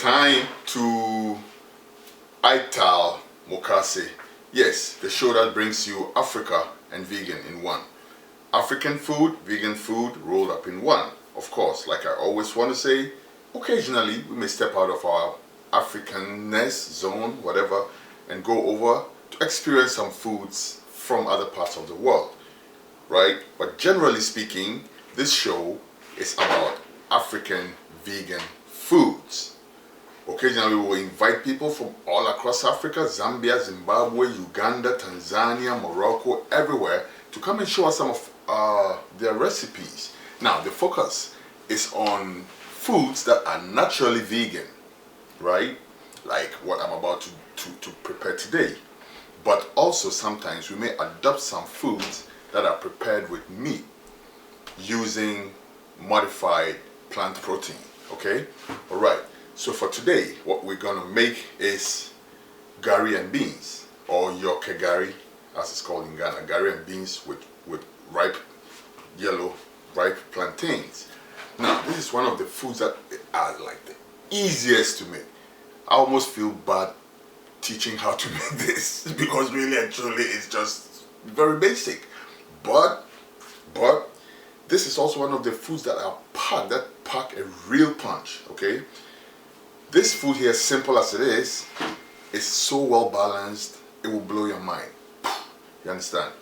time to ITAL MUKASE. Yes, the show that brings you Africa and vegan in one. African food, vegan food rolled up in one. Of course, like I always want to say, occasionally we may step out of our Africanness zone, whatever, and go over to experience some foods from other parts of the world, right? But generally speaking, this show is about African vegan foods. Occasionally we will invite people from all across Africa, Zambia, Zimbabwe, Uganda, Tanzania, Morocco, everywhere, to come and show us some of their recipes. Now, the focus is on foods that are naturally vegan, right? Like what I'm about to prepare today. But also sometimes we may adopt some foods that are prepared with meat using modified plant protein, okay? All right, so for today, what we're gonna make is Gari and beans, or yoke Gari, as it's called in Ghana. Gari and beans with ripe, yellow, ripe plantains. Now, this is one of the foods that are like the easiest to make. I almost feel bad teaching how to make this because really and truly it's just very basic. But this is also one of the foods that are pack a real punch, okay? This food here, simple as it is so well balanced, it will blow your mind. You understand?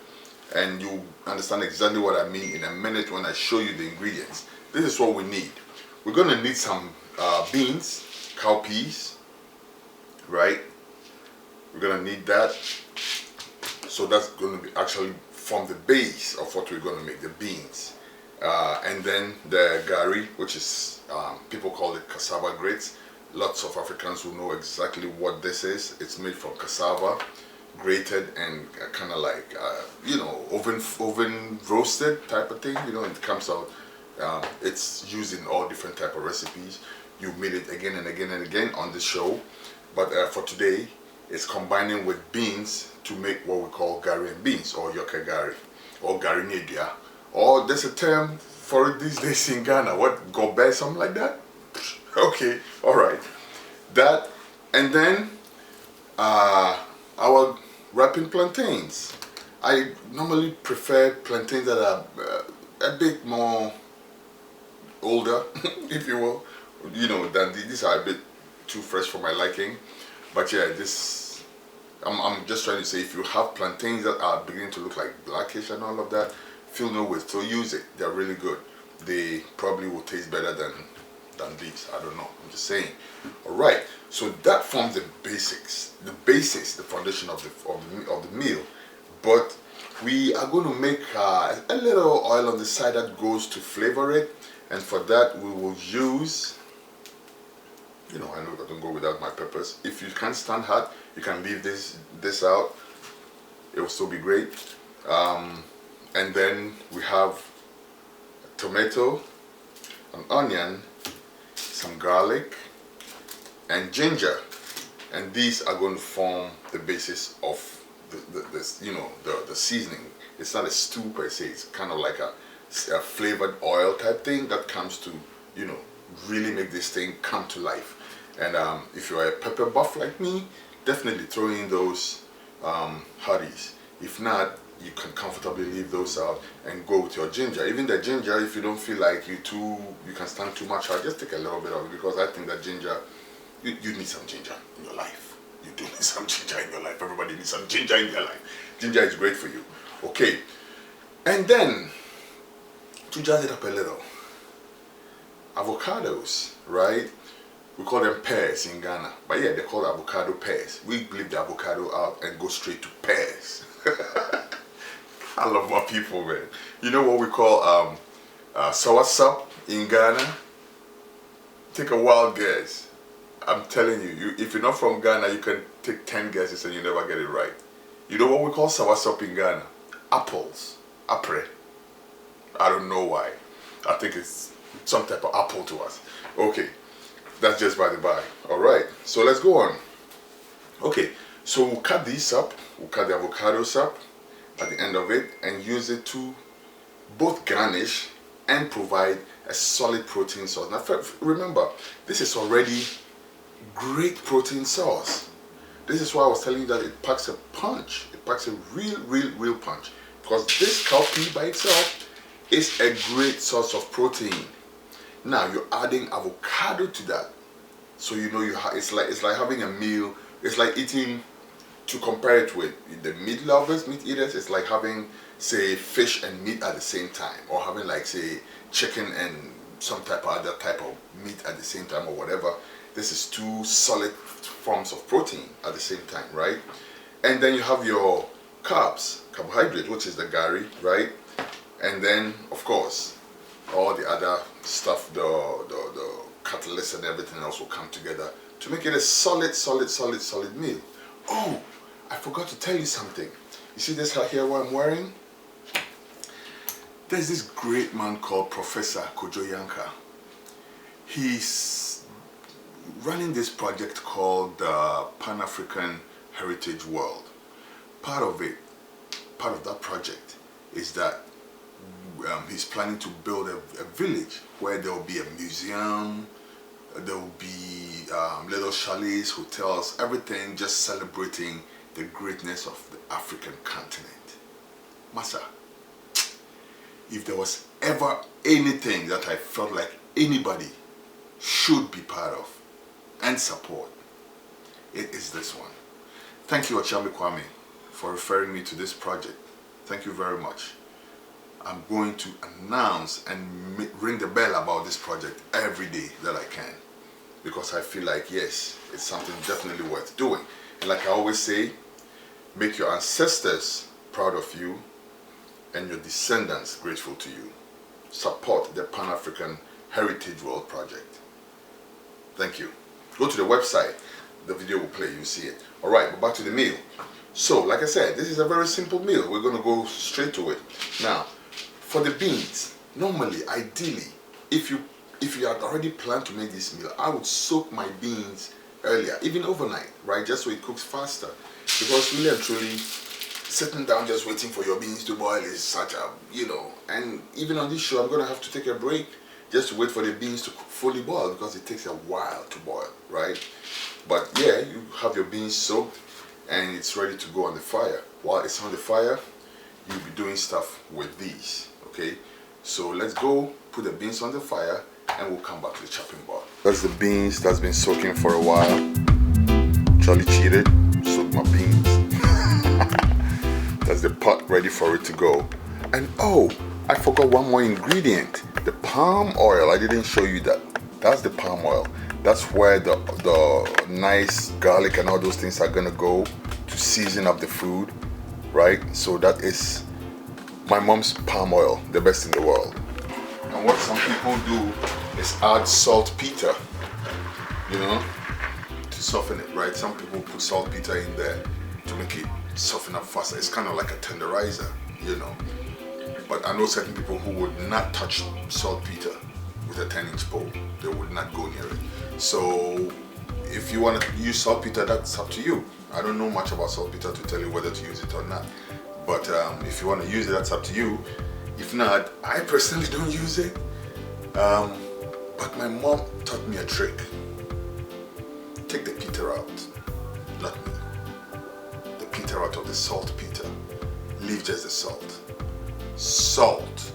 And you understand exactly what I mean in a minute when I show you the ingredients. This is what we need. We're gonna need some beans, cowpeas, right? We're gonna need that. So that's gonna be actually form the base of what we're gonna make, the beans. And then the Gari, which is, people call it Cassava Grits. Lots of Africans will know exactly what this is. It's made from cassava, grated and kind of like, you know, oven roasted type of thing. You know, it comes out, it's used in all different type of recipes. You meet it again and again and again on the show. But for today, it's combining with beans to make what we call Gari and beans, or yoke Gari, or Gari Nedia. Or there's a term for it these days in Ghana. What, gobe, something like that? Okay, all right. That, and then our ripened plantains. I normally prefer plantains that are a bit more older, if you will. You know, than these are a bit too fresh for my liking. But yeah, this, I'm just trying to say, if you have plantains that are beginning to look like blackish and all of that, feel no way, so use it. They're really good. They probably will taste better than these. I don't know, I'm just saying. All right, so that forms the basics, the foundation of the meal. But we are going to make a little oil on the side that goes to flavor it, and for that we will use, you know, I know I don't go without my peppers. If you can't stand hot, you can leave this out. It will still be great. And then we have a tomato, an onion, some garlic, and ginger. And these are going to form the basis of the seasoning. It's not a stew per se. It's kind of like a flavored oil type thing that comes to, you know, really make this thing come to life. And if you're a pepper buff like me, definitely throw in those hotties. If not, you can comfortably leave those out and go with your ginger. Even the ginger, if you don't feel like you can stand too much hot, just take a little bit of it, because I think that ginger, you need some ginger in your life. You do need some ginger in your life. Everybody needs some ginger in their life. Ginger is great for you. Okay. And then, to jazz it up a little, avocados, right? We call them pears in Ghana. But yeah, they call avocado pears. We leave the avocado out and go straight to pears. I love my people, man. You know what we call soursop in Ghana? Take a wild guess. I'm telling you, if you're not from Ghana, you can take 10 guesses and you never get it right. You know what we call soursop in Ghana? Apples. Apre. I don't know why. I think it's some type of apple to us. Okay, that's just by the by. Alright, so let's go on. Okay, so we'll cut these up. We'll cut the avocados up at the end of it and use it to both garnish and provide a solid protein source. Now remember, this is already great protein source. This is why I was telling you that it packs a punch. It packs a real punch. Because this cowpea by itself is a great source of protein. Now you're adding avocado to that. So you know it's like having a meal. It's like eating, to compare it with the meat lovers, meat eaters, it's like having, say, fish and meat at the same time, or having, like, say, chicken and some other type of meat at the same time, or whatever. This is two solid forms of protein at the same time, right? And then you have your carbs, carbohydrate, which is the Gari, right? And then, of course, all the other stuff, the catalyst and everything else will come together to make it a solid meal. Oh, I forgot to tell you something. You see this hat here, what I'm wearing? There's this great man called Professor Kojo Yanka. He's running this project called the Pan-African Heritage World. Part of that project is that he's planning to build a village where there will be a museum, there will be little chalets, hotels, everything just celebrating the greatness of the African continent. Massa, if there was ever anything that I felt like anybody should be part of and support, it is this one. Thank you, Ochame Kwame, for referring me to this project. Thank you very much. I'm going to announce and ring the bell about this project every day that I can, because I feel like, yes, it's something definitely worth doing. And like I always say, make your ancestors proud of you and your descendants grateful to you. Support the Pan-African Heritage World Project. Thank you. Go to the website, the video will play, you see it. Alright, but back to the meal. So, like I said, this is a very simple meal. We're going to go straight to it. Now, for the beans, normally, ideally, if you had already planned to make this meal, I would soak my beans earlier, even overnight, right? Just so it cooks faster. Because really and truly, sitting down just waiting for your beans to boil is such a, and even on this show, I'm going to have to take a break just to wait for the beans to fully boil, because it takes a while to boil, right? But yeah, you have your beans soaked and it's ready to go on the fire. While it's on the fire, you'll be doing stuff with these, okay? So let's go put the beans on the fire and we'll come back to the chopping board. That's the beans that's been soaking for a while. Charlie cheated, soaked my beans. That's the pot ready for it to go. And oh, I forgot one more ingredient. The palm oil. I didn't show you that. That's the palm oil. That's where the nice garlic and all those things are gonna go to season up the food, right? So that is my mom's palm oil, the best in the world. And what some people do is add saltpeter, to soften it, right? Some people put saltpeter in there to make it soften up faster. It's kind of like a tenderizer, But I know certain people who would not touch saltpeter with a 10-inch pole. They would not go near it. So if you want to use saltpeter, that's up to you. I don't know much about saltpeter to tell you whether to use it or not. But if you want to use it, that's up to you. If not, I personally don't use it. But my mom taught me a trick. Take the peter out. Not me. The peter out of the saltpeter. Leave just the salt. Salt.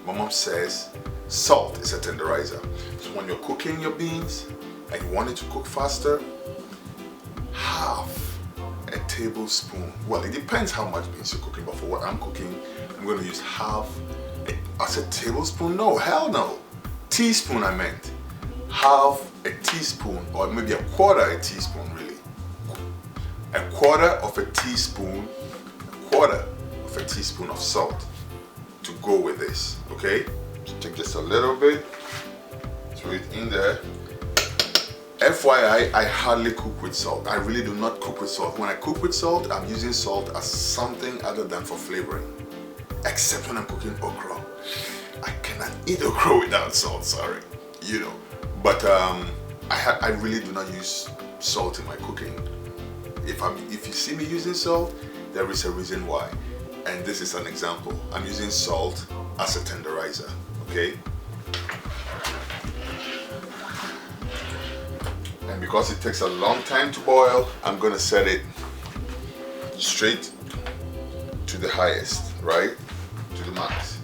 My mom says salt is a tenderizer. So when you're cooking your beans and you want it to cook faster, half a tablespoon. Well, it depends how much beans you're cooking, but for what I'm cooking, I'm going to use I said tablespoon? No, hell no. Teaspoon, I meant. Half a teaspoon, or maybe a quarter a teaspoon, really. A quarter of a teaspoon of salt to go with this, okay? So take just a little bit, throw it in there. FYI, I hardly cook with salt. I really do not cook with salt. When I cook with salt, I'm using salt as something other than for flavoring. Except when I'm cooking okra. I cannot eat okra without salt, sorry. But I really do not use salt in my cooking. If you see me using salt, there is a reason why. And this is an example. I'm using salt as a tenderizer, okay? And because it takes a long time to boil, I'm gonna set it straight to the highest, right? To the max.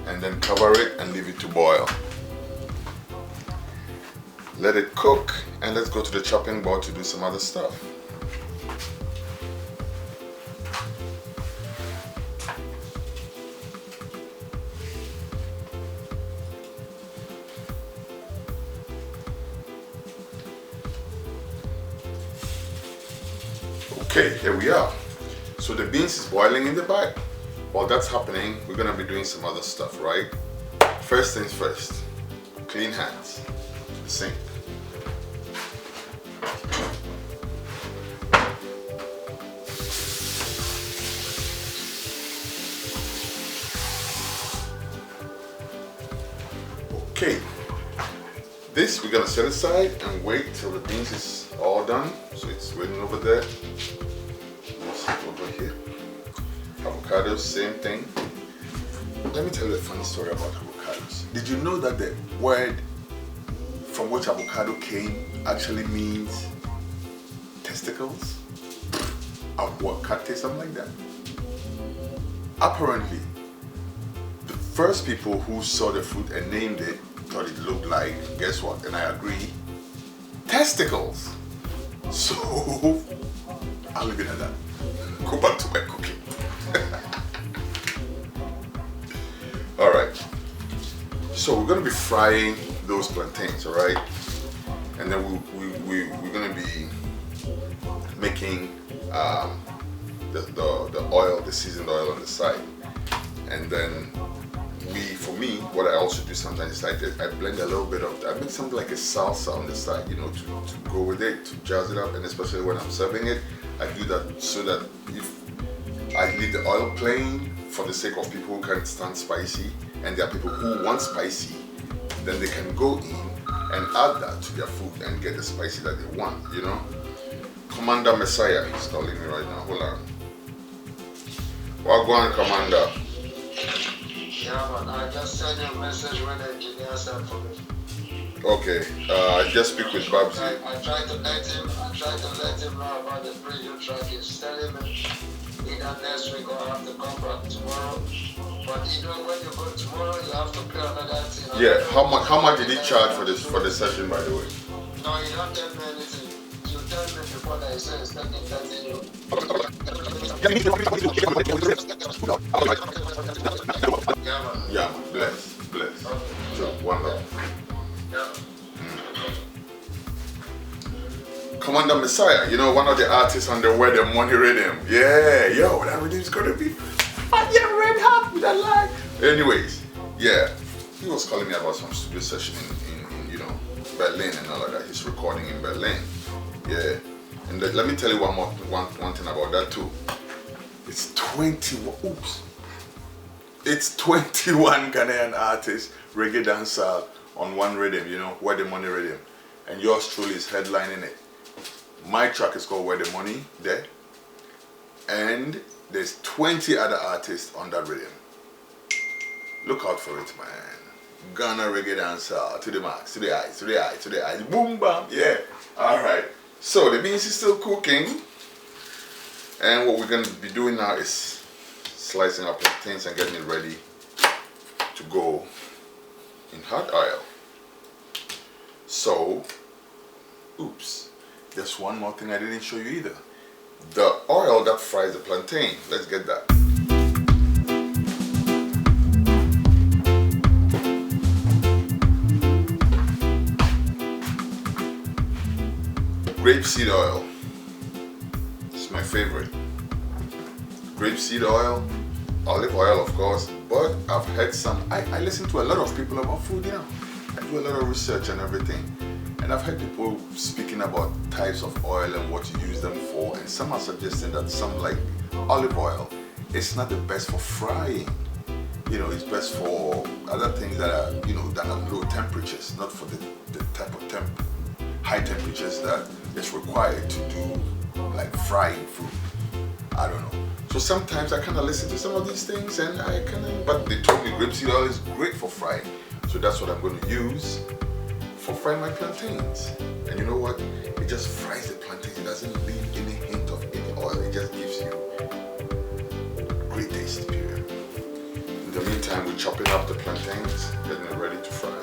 And then cover it and leave it to boil. Let it cook, and let's go to the chopping board to do some other stuff. Okay, here we are. So the beans is boiling in the bag. While that's happening, we're gonna be doing some other stuff, right? First things first, clean hands to the sink. Okay, this we're gonna set aside and wait till the beans is all done. So it's waiting over there. Over here. Avocados, same thing. Let me tell you a funny story about avocados. Did you know that the word from which avocado came actually means testicles? Aguacate, something like that. Apparently, the first people who saw the fruit and named it thought it looked like, guess what? And I agree, testicles. So, I'll leave it at that. Go back to my cooking. Alright. So we're going to be frying those plantains, alright? And then we're going to be making the oil, the seasoned oil on the side. And then for me, what I also do sometimes is I blend a little bit of, I make something like a salsa on the side, you know, to go with it, to jazz it up. And especially when I'm serving it, I do that so that if I leave the oil plain for the sake of people who can't stand spicy, and there are people who want spicy, then they can go in and add that to their food and get the spicy that they want, you know. Commander Messiah is calling me right now. Hold on. Wagwan Commander. Yeah, man, I just sent you a message when the engineer said for me. Okay, I just speak with Babsy. I tried to let him know about the preview track. He's telling me either next week or I have to come back tomorrow. But you know, when you go tomorrow, you have to pay another thing. Yeah, how much did he charge for the session, by the way? No, you don't tell me anything. You tell me before that he said it's taking 30 you. Yeah, bless. Okay. So, one love. Yeah. Commander Messiah, you know, one of the artists on the Where the Money Rhythm. Yeah, yo, that rhythm's gonna be fire red hot with a light. Anyways, yeah, he was calling me about some studio session in you know, Berlin and all of that. He's recording in Berlin. Yeah, and let me tell you one thing about that too. It's 21. Oops. It's 21 Ghanaian artists, reggae dancehall on one rhythm, you know, Where the Money Rhythm, and yours truly is headlining it. My track is called Where the Money there, and there's 20 other artists on that rhythm. Look out for it, man. Ghana reggae dancehall to the max, to the eyes, to the eyes, to the eyes, boom bam, yeah. All right. So the beans is still cooking, and what we're gonna be doing now is slicing up plantains and getting it ready to go in hot oil. So, oops, there's one more thing I didn't show you either. The oil that fries the plantain. Let's get that. Grapeseed oil. It's my favorite. Grapeseed oil, olive oil of course, but I've heard I listen to a lot of people about food, you know. I do a lot of research and everything, and I've heard people speaking about types of oil and what to use them for, and some are suggesting that some, like olive oil, it's not the best for frying. You know, it's best for other things that are, you know, that are low temperatures, not for the type of high temperatures that is required to do like frying food. I don't know. So sometimes I kind of listen to some of these things, and but they told me grapeseed oil is great for frying. So that's what I'm going to use for frying my plantains. And you know what? It just fries the plantains. It doesn't leave any hint of any oil. It just gives you great taste, period. In the meantime, we're chopping up the plantains, getting it ready to fry.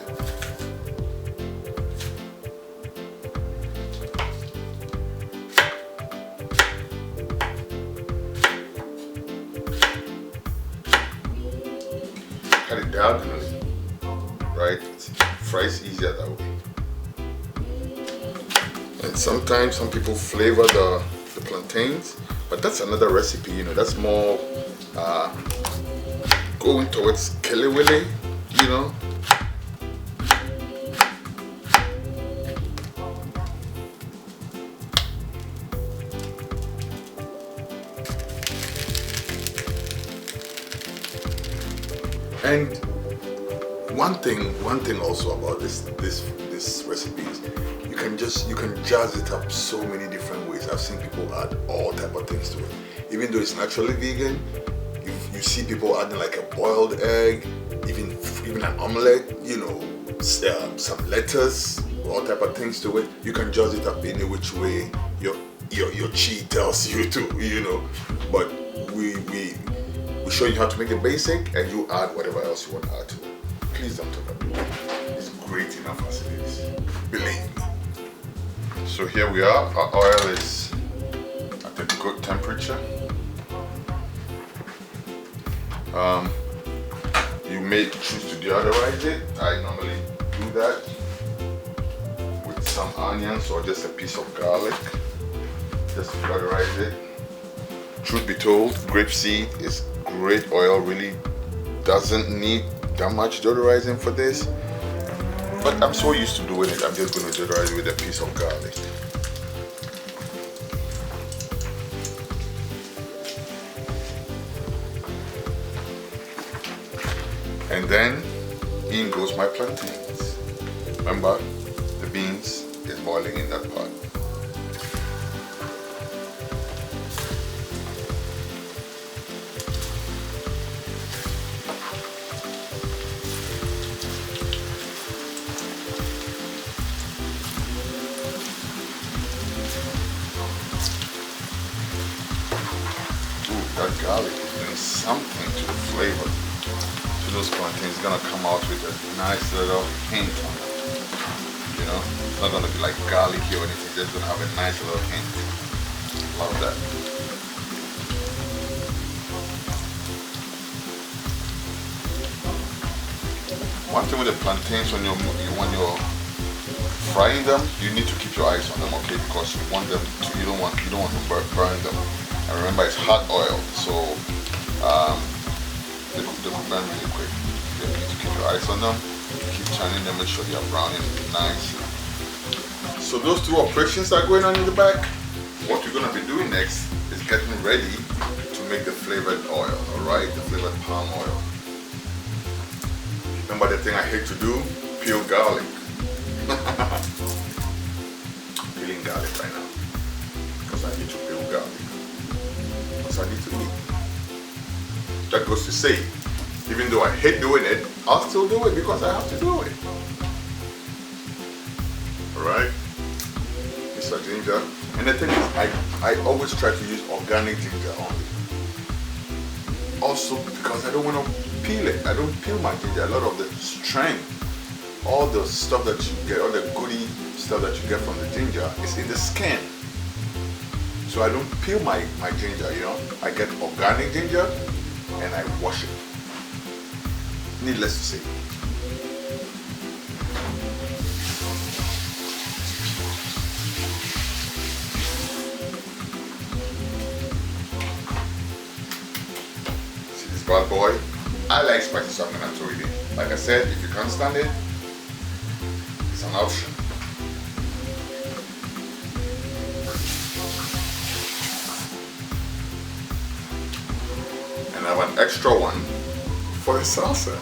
Cut it diagonally, right? It fries easier that way. And sometimes some people flavor the plantains, but that's another recipe, you know, that's more going towards kelewele, you know. And one thing also about this recipe is you can jazz it up so many different ways. I've seen people add all type of things to it. Even though it's naturally vegan, you see people adding like a boiled egg, even an omelette, you know, some lettuce, all type of things to it. You can jazz it up any which way your chi tells you to, you know. But we show you how to make it basic, and you add whatever else you want to add to it. Please don't talk about it. It's great enough as it is. Believe me. So here we are. Our oil is at a good temperature. You may choose to deodorize it. I normally do that with some onions or just a piece of garlic. Just deodorize it. Truth be told, grapeseed is great oil. Really doesn't need that much deodorizing for this. But I'm so used to doing it, I'm just going to deodorize it with a piece of garlic. And then in goes my plantains. Remember, the beans is boiling in that pot. That garlic is doing something to the flavor. To those plantains, it's gonna come out with a nice little hint on it. You know, it's not gonna be like garlicky or anything, it's just gonna have a nice little hint. Love that. One thing with the plantains, when you're frying them, you need to keep your eyes on them, okay? Because you want them to, you don't want to burn them. And remember, it's hot oil, so they will burn really quick. You need to keep your eyes on them, keep turning them, make sure they are browning nice. So those two operations are going on in the back. What you're going to be doing next is getting ready to make the flavored oil, alright? The flavored palm oil. Remember the thing I hate to do? Peel garlic. Peeling garlic right now, because I need to peel garlic. I need to eat. That goes to say, even though I hate doing it, I'll still do it because I have to do it. Alright? It's a ginger. And the thing is, I always try to use organic ginger only. Also because I don't want to peel it. I don't peel my ginger. A lot of the strength, all the stuff that you get, all the goody stuff that you get from the ginger is in the skin. So I don't peel my ginger, you know. I get organic ginger and I wash it. Needless to say. See this bad boy? I like spicy, so I'm gonna throw it in. Like I said, if you can't stand it, it's an option. And I have an extra one for the salsa.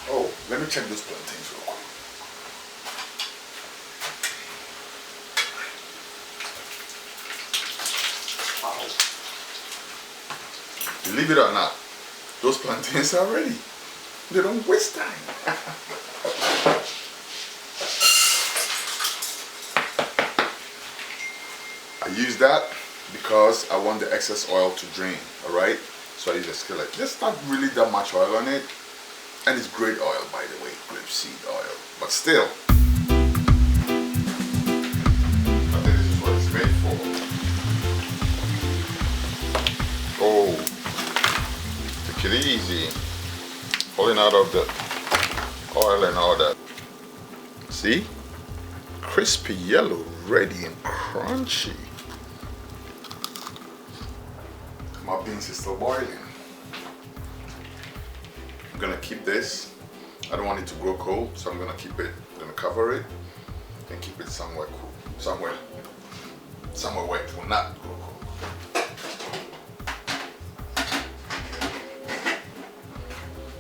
Oh, let me check those plantains real quick. Wow. believe it or not, those plantains are ready. They don't waste time. I use that because I want the excess oil to drain, alright? So I use a skillet. There's not really that much oil on it. And it's great oil, by the way, grapeseed oil. But still, I think this is what it's made for. Oh, take it easy. Pulling out of the oil and all that. See? Crispy yellow, ready and crunchy. My beans is still boiling. I'm gonna keep this. I don't want it to grow cold, so I'm gonna keep it, gonna cover it and keep it somewhere cool. Somewhere where it will not grow cold.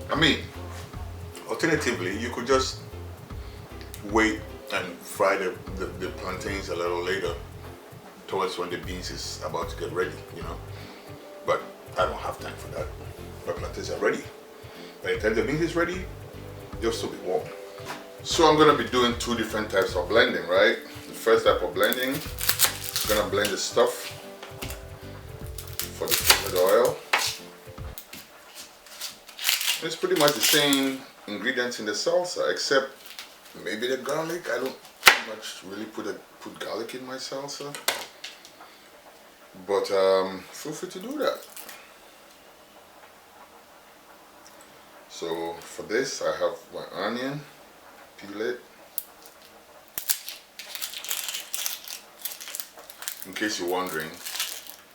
I mean, alternatively, you could just wait and fry the plantains a little later towards when the beans is about to get ready, you know. But I don't have time for that. The plantains are ready. By the time the beans is ready, they'll still be warm. So I'm gonna be doing two different types of blending, right? The first type of blending, I'm gonna blend the stuff for the flavored oil. It's pretty much the same ingredients in the salsa, except maybe the garlic. I don't much really put garlic in my salsa, but feel free to do that. So for this, I have my onion, peel it. In case you're wondering,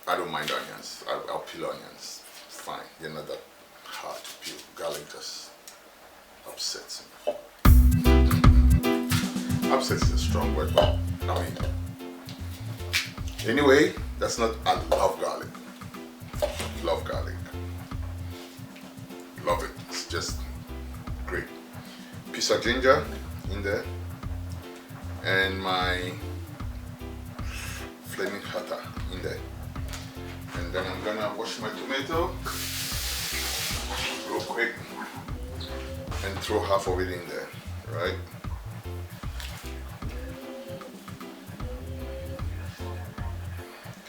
I don't mind onions. I'll peel onions. Fine, they're not that hard to peel. Garlic just upsets me. Upsets is a strong word, but I mean. Anyway, that's not. I love garlic. Love garlic. Love it. It's just great. Piece of ginger in there, and my flaming hata in there. And then I'm gonna wash my tomato real quick and throw half of it in there, right?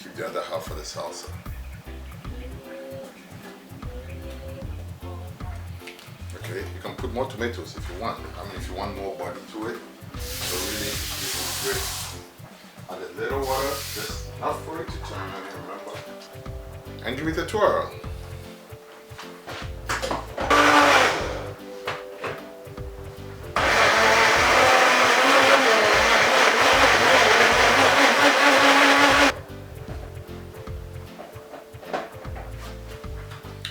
Keep the other half for the salsa. Okay, you can put more tomatoes if you want. I mean, if you want more body to it. So really, this is great. Add a little water, just enough for it to turn, remember. And give it a twirl.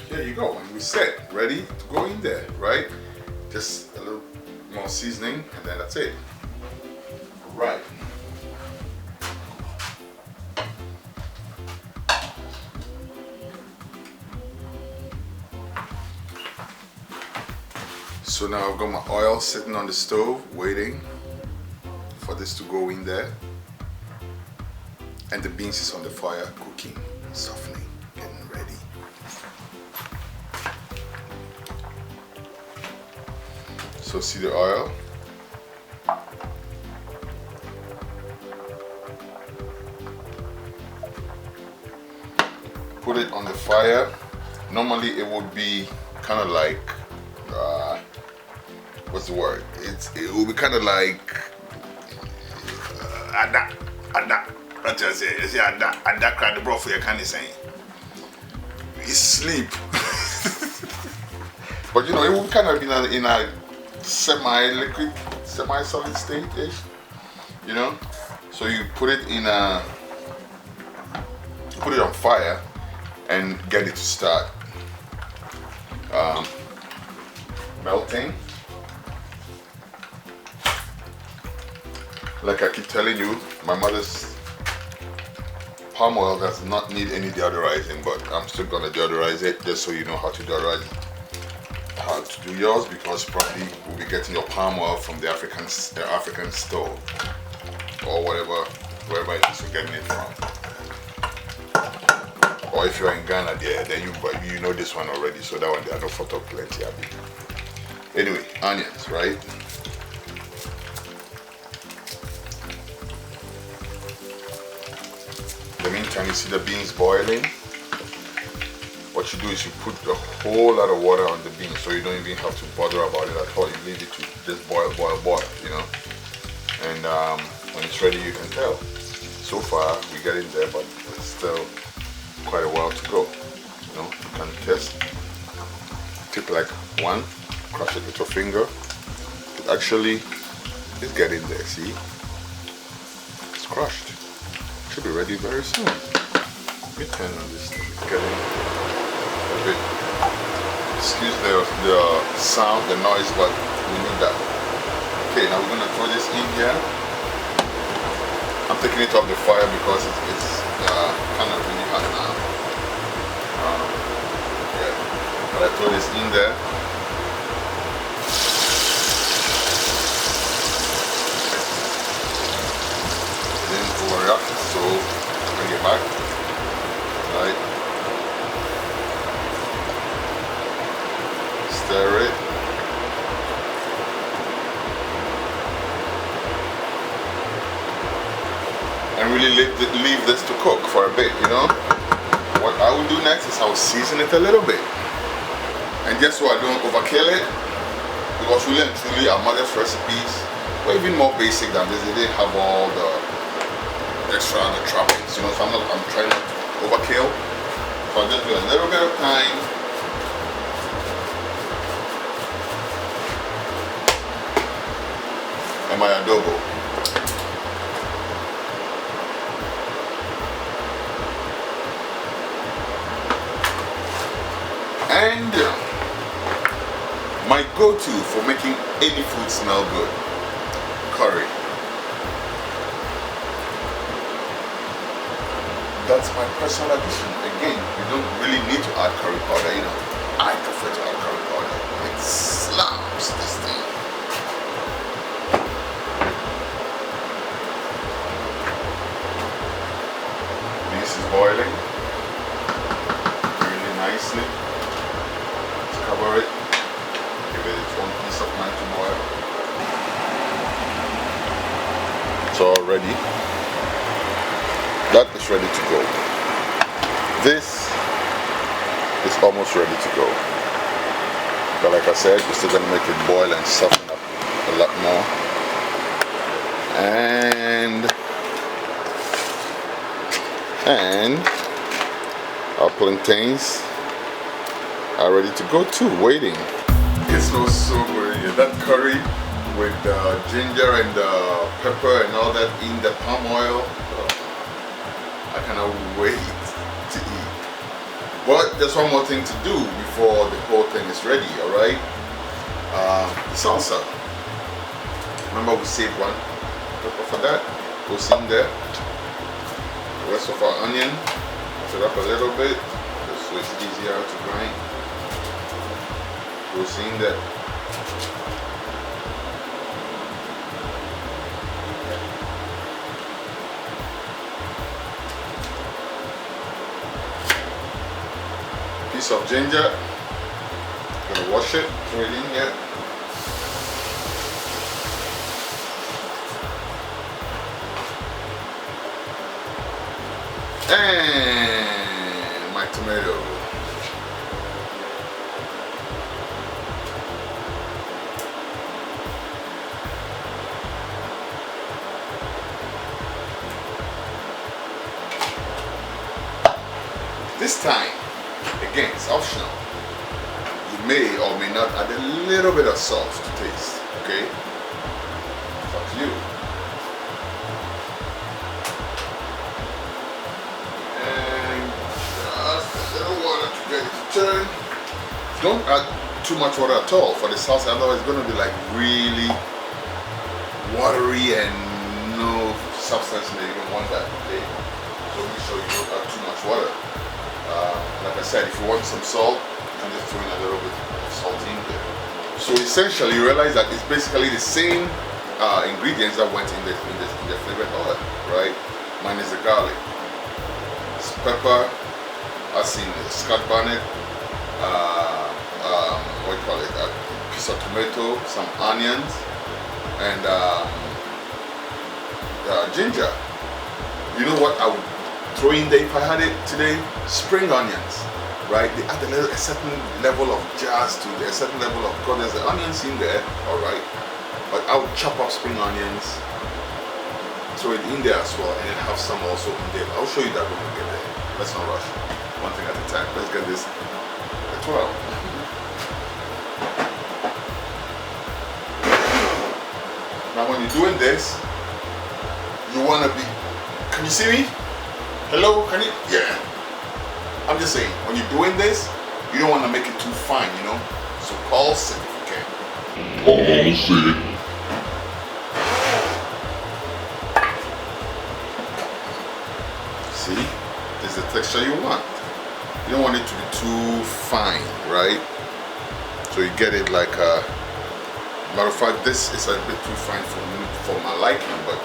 There you go, and we set, ready to go in there, right? Just a little more seasoning, and then that's it. Right. So now I've got my oil sitting on the stove, waiting for this to go in there. And the beans is on the fire, cooking, softening, getting ready. So see the oil? Put it on the fire. Normally it would be kind of like, what's the word? It will be kind of like, what you say? You say ada cry the bro for your candy saying. It's sleep. But you know, it will kind of be in a semi-liquid, semi-solid state-ish, you know? So you put it in a, put it on fire and get it to start melting. Like I keep telling you, my mother's palm oil does not need any deodorizing, but I'm still gonna deodorize it just so you know how to deodorize it. How to do yours, because probably we'll be getting your palm oil from the African store or wherever it is you're getting it from. Or if you're in Ghana there, then you know this one already. So that one they are no photo plenty. Anyway, onions, right? In the meantime, you see the beans boiling. What you do is you put a whole lot of water on the beans, so you don't even have to bother about it at all. You leave it to just boil, you know. And when it's ready, you can tell. So far, we're getting there, but it's still quite a while to go. You know, you can test. Tip like one, crush it with your finger. It actually is getting there. See, it's crushed. Should be ready very soon. Let me turn on this thing. It's getting a bit. Excuse the sound, the noise, but we need that. Okay, now we're gonna throw this in here. I'm taking it off the fire because it's kind of really hot now. Yeah, but I throw this in there. Then overreact, so bring it back. Right. Stir it. And really leave this to cook for a bit, you know. What I will do next is I'll season it a little bit. And just so I don't overkill it, because really and truly our mother's recipes were even more basic than this. They didn't have all the extra and the trappings, you know, so I'm trying not to overkill. So I'll just do a little bit of time. And my adobo. And my go-to for making any food smell good, curry. That's my personal addition. Again, you don't really need to add curry powder, you know. I prefer to add curry powder. It slaps this thing. This is boiling really nicely. Cover it, give it one piece of mind to boil. It's all ready. That is ready to go. This is almost ready to go. But like I said, we're still gonna make it boil and soften up a lot more. And our plantains are ready to go too, waiting. It smells so good. Yeah, that curry with the ginger and the pepper and all that in the palm oil. I cannot wait to eat. But there's one more thing to do before the whole thing is ready, alright? Salsa. Remember we saved one pepper for that. Goes in there. The rest of our onion. Mix it up a little bit just so it's easier to grind. Goes in there. Piece of ginger. Gonna wash it, throw it in here. And my tomato. This time, again, it's optional. You may or may not add a little bit of salt to taste, okay? It's up to you. And just a little water to get it to turn. Don't add too much water at all for the salsa, otherwise it's going to be like really watery and no substance in it. You don't want that, okay? So make sure you don't add too much water. Like I said, if you want some salt, you can just throw in a little bit of salt in there. So essentially, you realize that it's basically the same ingredients that went in the flavored oil, right? Mine is the garlic, it's pepper, I've seen Scott Bonnet, what do you call it, a piece of tomato, some onions, and ginger. You know what I would throw in there if I had it today? Spring onions, right? They add a certain level of jazz to it, a certain level of, because there's the onions in there, all right? But I would chop up spring onions, throw it in there as well, and then have some also in there. I'll show you that when we get there. Let's not rush. One thing at a time. Let's get this at 12. Now when you're doing this, you want to be, can you see me? Hello, can you? Yeah. I'm just saying, when you're doing this, you don't want to make it too fine, you know? So pulse it if you can. Pulse it. See? This is the texture you want. You don't want it to be too fine, right? So you get it like a, matter of fact, this is a bit too fine for me, for my liking, but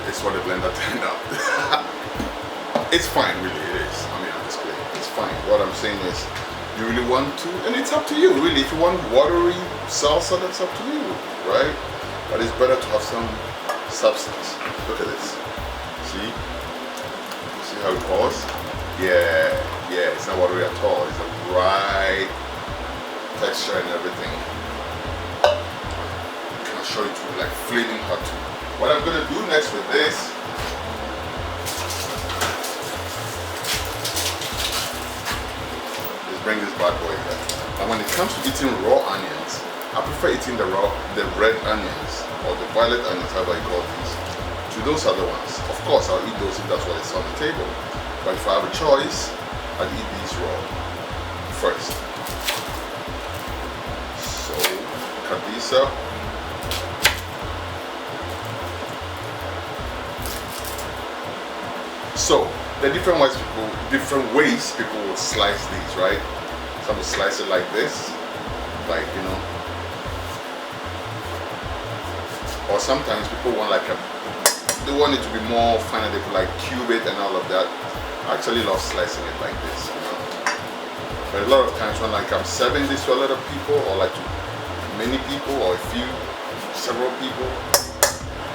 it's what the blender turned out. It's fine, really, it is. I mean, I'm just kidding. It's fine. What I'm saying is, you really want to, and it's up to you, really. If you want watery salsa, that's up to you, right? But it's better to have some substance. Look at this. See? See how it pours? Yeah, it's not watery at all. It's a right texture and everything. I'll show you too, like flaming hot too. What I'm gonna do next with this is bring this bad boy here. And when it comes to eating raw onions, I prefer eating the red onions or the violet onions, however you call these, to those other ones. Of course, I'll eat those if that's what is on the table. But if I have a choice, I'd eat these raw first. So, cut these up. So, the different ways people will slice these, right? Some will slice it like this, like, you know. Or sometimes people want like they want it to be more finer, they could like cube it and all of that. I actually love slicing it like this, you know. But a lot of times when like I'm serving this to a lot of people, or like to many people, or several people,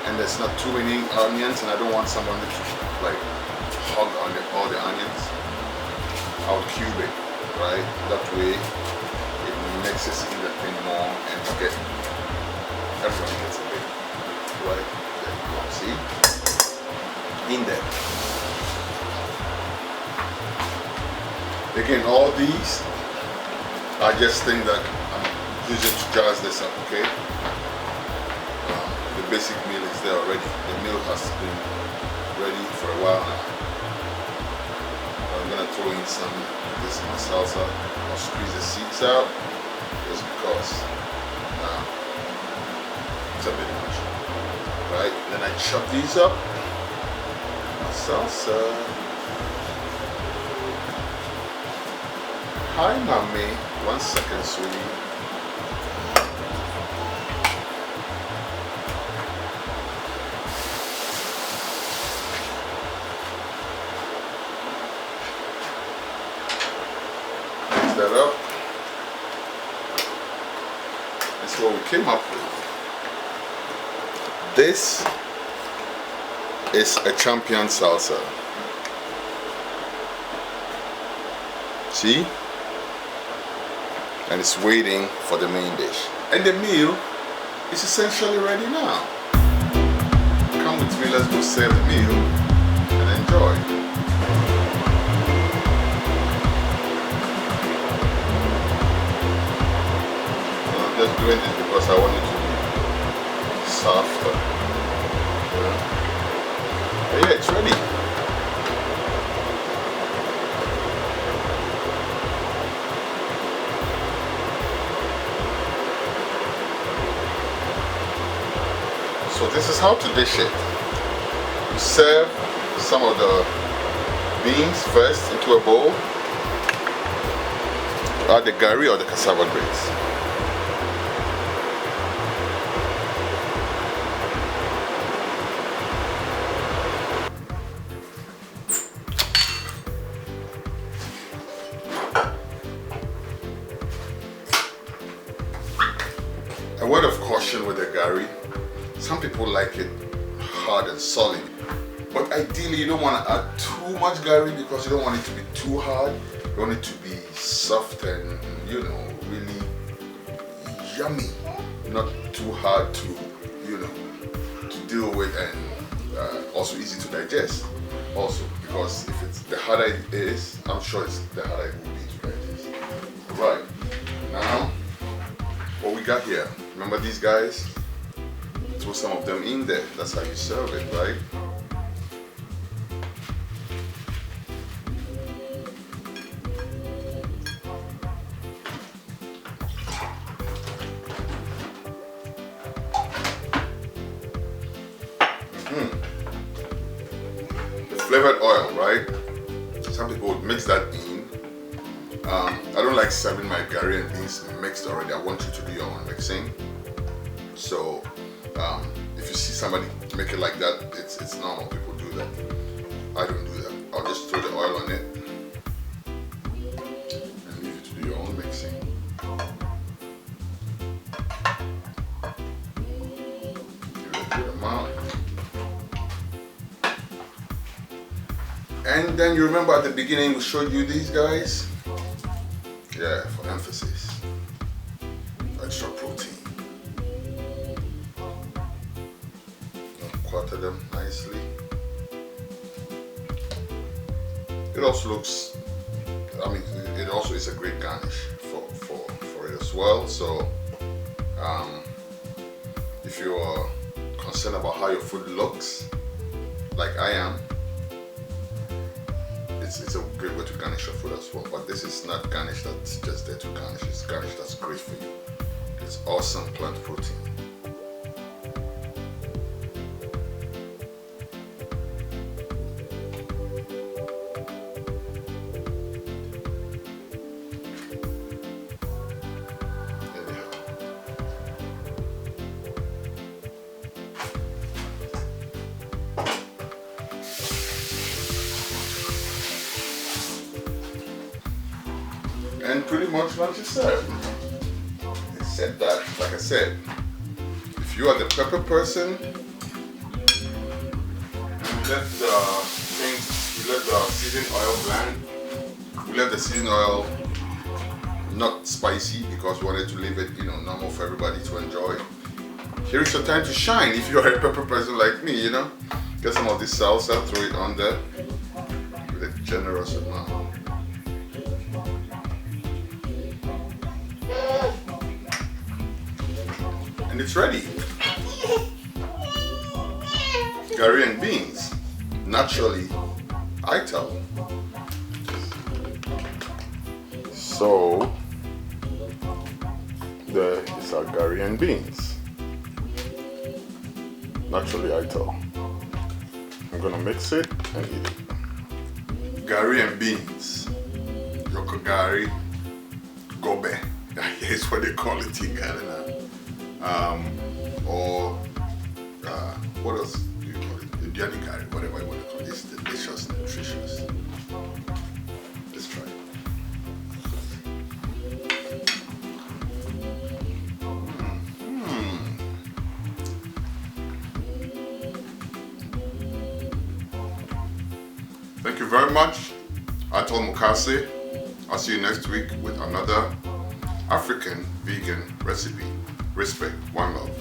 and there's not too many onions, and I don't want someone to like hug on all the onions, I'll cube it, right? That way it mixes in the thing more, and to get everyone gets a bit, right? There you go, see? In there. Again, all these are just things that I'm using to jazz this up, okay? The basic meal is there already. The meal has been ready for a while now. I'm gonna throw in some of this in my salsa. I'll squeeze the seeds out just because it's a bit much, right? Then I chop these up. My salsa. Hi, mommy. 1 second, sweetie. Mix that up. This is what we came up with. This is a champion salsa. See? And it's waiting for the main dish. And the meal is essentially ready now. Come with me, let's go serve the meal and enjoy. I'm just doing this because I want it to be softer. But yeah, it's ready. So this is how to dish it. You serve some of the beans first into a bowl. Add the Gari or the Cassava Grits. people like it hard and solid. But ideally, you don't want to add too much Gari because you don't want it to be too hard. You want it to be soft and, you know, really yummy. Not too hard to, you know, to deal with, and also easy to digest. Also, because if it's the harder it is, I'm sure it's the harder it will be to digest. Right, now, what we got here? Remember these guys? Throw some of them in there. That's how you serve it, right? Flavored oil, right? Some people would mix that in. I don't like serving my Gari and beans mixed already. I want you to do your own mixing. So if you see somebody make it like that, it's normal. People do that. I don't do that. I'll just throw the oil on it and leave you to do your own mixing. Give it a good amount. And then you remember at the beginning we showed you these guys? Yeah, for emphasis. Extra protein. Quarter them nicely. It also looks, I mean, it also is a great garnish for it as well. So if you are concerned about how your food looks, like I am, it's a great way to garnish your food as well. But this is not garnish that's just there to garnish. It's garnish that's great for you. It's awesome plant protein. And pretty much lunch is served. Except that, like I said, if you are the pepper person, and let the seasoned oil blend. We left the seasoned oil not spicy because we wanted to leave it, you know, normal for everybody to enjoy. Here is your time to shine if you are a pepper person like me, you know. Get some of this salsa, throw it on there with a generous amount. And it's ready. Gari and beans, naturally ITAL. So there is our Gari and beans, naturally ITAL. I'm gonna mix it and eat it. Gari and beans, Yoko Gari, Gobe. Here's what they call it in Ghana. What else do you call it? Indian Gari, whatever you want to call it. It's delicious, nutritious. Let's try it. Thank you very much. ITAL MUKASE. I'll see you next week with another African vegan recipe. Respect, one love.